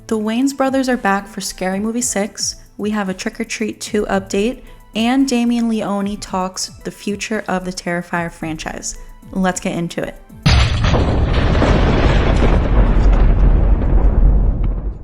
The Wayans brothers are back for Scary Movie 6. We have a Trick or Treat 2 update, and Damien Leone talks the future of the Terrifier franchise. Let's get into it.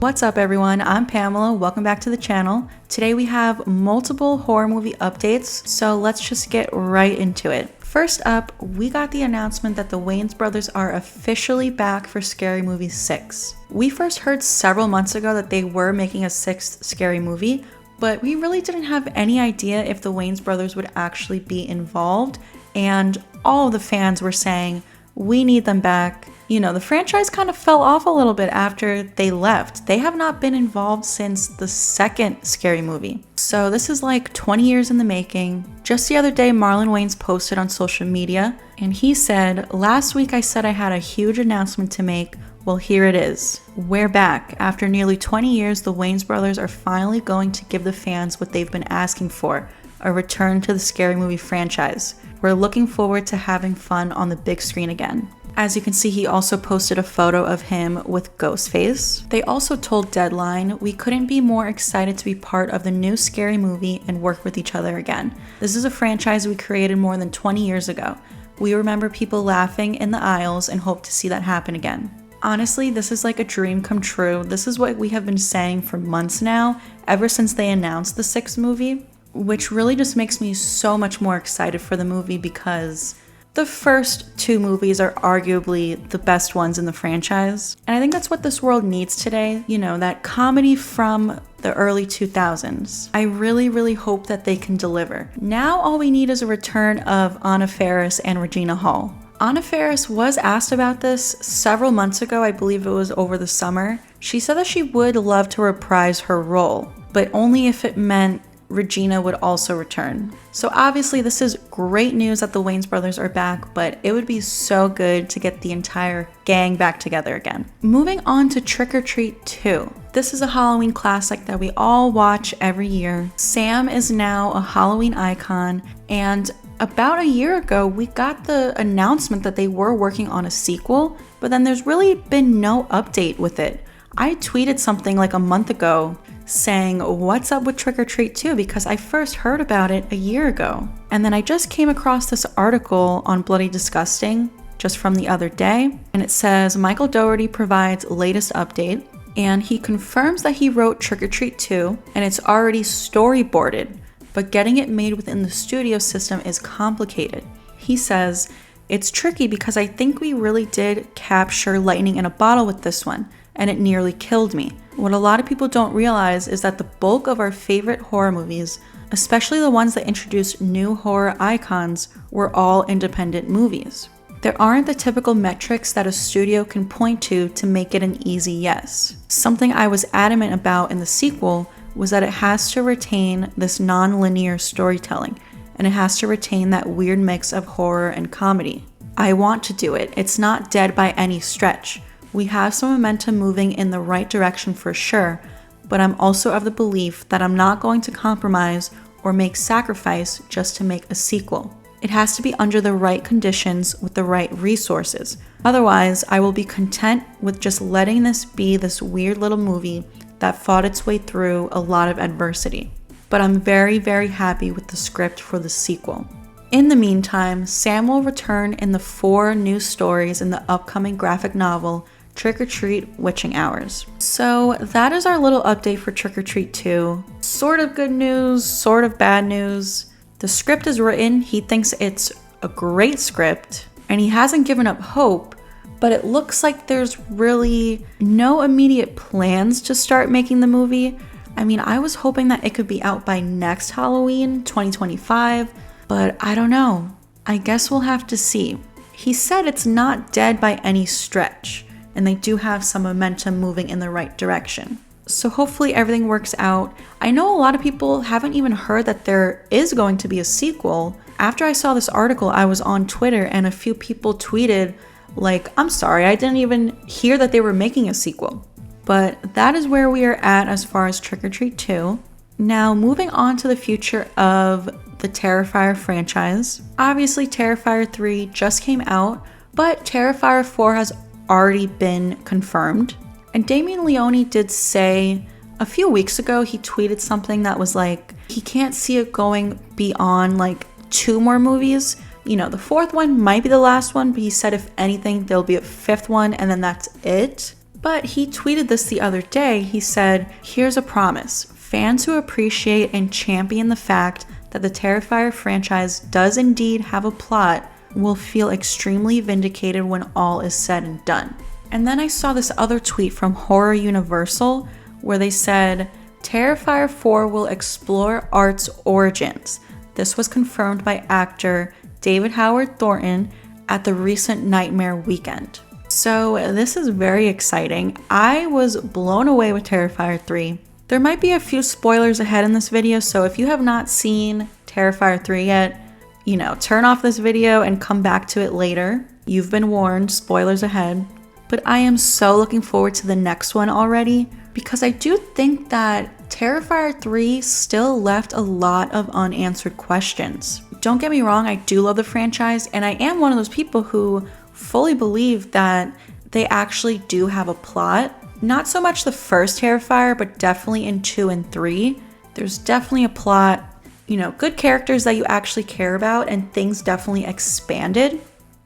What's up everyone, I'm Pamela, welcome back to the channel. Today we have multiple horror movie updates, so let's just get right into it. First up, we got the announcement that the Wayans brothers are officially back for Scary Movie 6. We first heard several months ago that they were making a sixth Scary Movie, but we really didn't have any idea if the Wayans brothers would actually be involved, and all of the fans were saying, we need them back. You know, the franchise kind of fell off a little bit after they left. They have not been involved since the second Scary Movie. So this is like 20 years in the making. Just the other day, Marlon Wayans posted on social media, and he said, "Last week I said I had a huge announcement to make. Well, here it is. We're back. After nearly 20 years, the Wayans brothers are finally going to give the fans what they've been asking for, a return to the Scary Movie franchise. We're looking forward to having fun on the big screen again." As you can see, he also posted a photo of him with Ghostface. They also told Deadline, "We couldn't be more excited to be part of the new Scary Movie and work with each other again. This is a franchise we created more than 20 years ago. We remember people laughing in the aisles and hope to see that happen again." Honestly, this is like a dream come true. This is what we have been saying for months now, ever since they announced the sixth movie, which really just makes me so much more excited for the movie because the first two movies are arguably the best ones in the franchise. And I think that's what this world needs today, you know, that comedy from the early 2000s. I really hope that they can deliver. Now all we need is a return of Anna Faris and Regina Hall. Anna Faris was asked about this several months ago, I believe it was over the summer. She said that she would love to reprise her role, but only if it meant Regina would also return. So obviously this is great news that the Wayans brothers are back, but it would be so good to get the entire gang back together again. Moving on to Trick or Treat 2. This is a Halloween classic that we all watch every year. Sam is now a Halloween icon, and about a year ago we got the announcement that they were working on a sequel, but then there's really been no update with it. I tweeted something like a month ago saying, "What's up with Trick or Treat 2?" because I first heard about it a year ago. And then I just came across this article on Bloody Disgusting just from the other day, and it says Michael Dougherty provides latest update, and he confirms that he wrote Trick or Treat 2 and it's already storyboarded, but getting it made within the studio system is complicated. He says, "It's tricky because I think we really did capture lightning in a bottle with this one, and it nearly killed me. What a lot of people don't realize is that the bulk of our favorite horror movies, especially the ones that introduced new horror icons, were all independent movies. There aren't the typical metrics that a studio can point to make it an easy yes. Something I was adamant about in the sequel was that it has to retain this non-linear storytelling, and it has to retain that weird mix of horror and comedy. I want to do it. It's not dead by any stretch. We have some momentum moving in the right direction for sure, but I'm also of the belief that I'm not going to compromise or make sacrifice just to make a sequel. It has to be under the right conditions with the right resources. Otherwise, I will be content with just letting this be this weird little movie that fought its way through a lot of adversity. But I'm very happy with the script for the sequel." In the meantime, Sam will return in the 4 new stories in the upcoming graphic novel, Trick or Treat Witching Hours. So that is our little update for Trick or Treat 2. Sort of good news, sort of bad news. The script is written, he thinks it's a great script, and he hasn't given up hope, but it looks like there's really no immediate plans to start making the movie. I mean, I was hoping that it could be out by next Halloween, 2025, but I don't know. I guess we'll have to see. He said it's not dead by any stretch, and they do have some momentum moving in the right direction. So hopefully everything works out. I know a lot of people haven't even heard that there is going to be a sequel. After I saw this article, I was on Twitter and a few people tweeted like, "I'm sorry, I didn't even hear that they were making a sequel." But that is where we are at as far as Trick or Treat 2. Now moving on to the future of the Terrifier franchise. Obviously Terrifier 3 just came out, but Terrifier 4 has already been confirmed. And Damien Leone did say a few weeks ago, he tweeted something that was like, he can't see it going beyond like 2 more movies. You know, the 4th one might be the last one, but he said if anything, there'll be a 5th one and then that's it. But he tweeted this the other day. He said, here's a promise. Fans who appreciate and champion the fact that the Terrifier franchise does indeed have a plot will feel extremely vindicated when all is said and done. And then I saw this other tweet from Horror Universal where they said, Terrifier 4 will explore Art's origins. This was confirmed by actor David Howard Thornton at the recent Nightmare Weekend. So this is very exciting. I was blown away with Terrifier 3. There might be a few spoilers ahead in this video, so if you have not seen Terrifier 3 yet, you know, turn off this video and come back to it later. You've been warned, spoilers ahead. But I am so looking forward to the next one already because I do think that Terrifier 3 still left a lot of unanswered questions. Don't get me wrong, I do love the franchise, and I am one of those people who fully believe that they actually do have a plot. Not so much the first Terrifier, but definitely in 2 and 3. There's definitely a plot, you know, good characters that you actually care about, and things definitely expanded.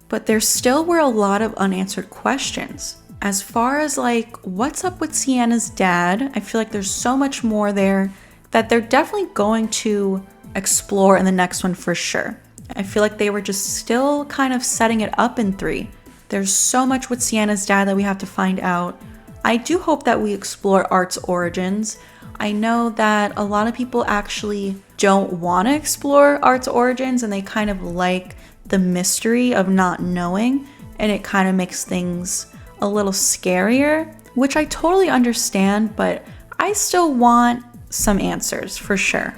But there still were a lot of unanswered questions. As far as like, what's up with Sienna's dad? I feel like there's so much more there that they're definitely going to explore in the next one for sure. I feel like they were just still kind of setting it up in 3. There's so much with Sienna's dad that we have to find out. I do hope that we explore Art's origins. I know that a lot of people actually don't want to explore Art's origins and they kind of like the mystery of not knowing, and it kind of makes things a little scarier, which I totally understand, but I still want some answers for sure.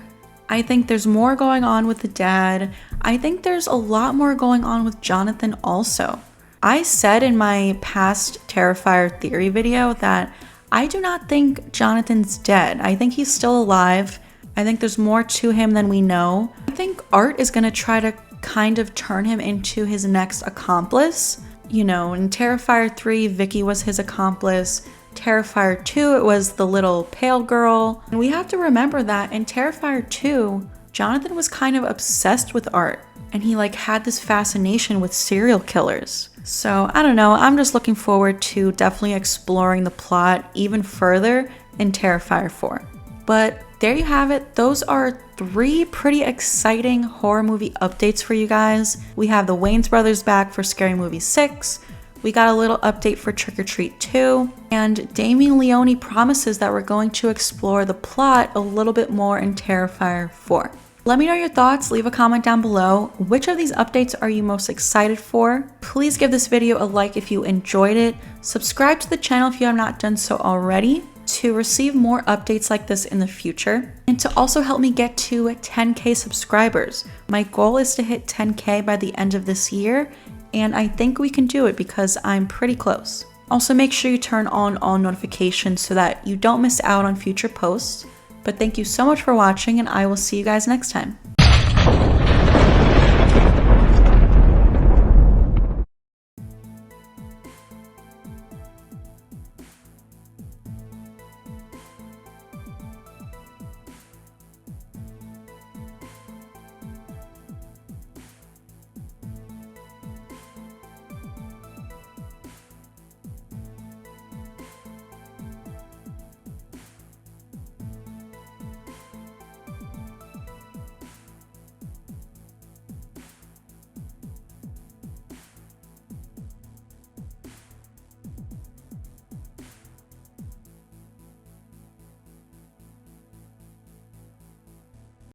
I think there's more going on with the dad. I think there's a lot more going on with Jonathan also. I said in my past Terrifier theory video that I do not think Jonathan's dead. I think he's still alive. I think there's more to him than we know. I think Art is going to try to kind of turn him into his next accomplice. You know, in Terrifier 3, Vicky was his accomplice. Terrifier 2, it was the little pale girl. And we have to remember that in Terrifier 2, Jonathan was kind of obsessed with Art. And he like had this fascination with serial killers. So I don't know, I'm just looking forward to definitely exploring the plot even further in Terrifier 4. But there you have it. Those are 3 pretty exciting horror movie updates for you guys. We have the Wayans brothers back for Scary Movie 6. We got a little update for Trick or Treat 2. And Damien Leone promises that we're going to explore the plot a little bit more in Terrifier 4. Let me know your thoughts, leave a comment down below. Which of these updates are you most excited for? Please give this video a like if you enjoyed it. Subscribe to the channel if you have not done so already to receive more updates like this in the future, and to also help me get to 10K subscribers. My goal is to hit 10K by the end of this year, and I think we can do it because I'm pretty close. Also, make sure you turn on all notifications so that you don't miss out on future posts. But thank you so much for watching, and I will see you guys next time.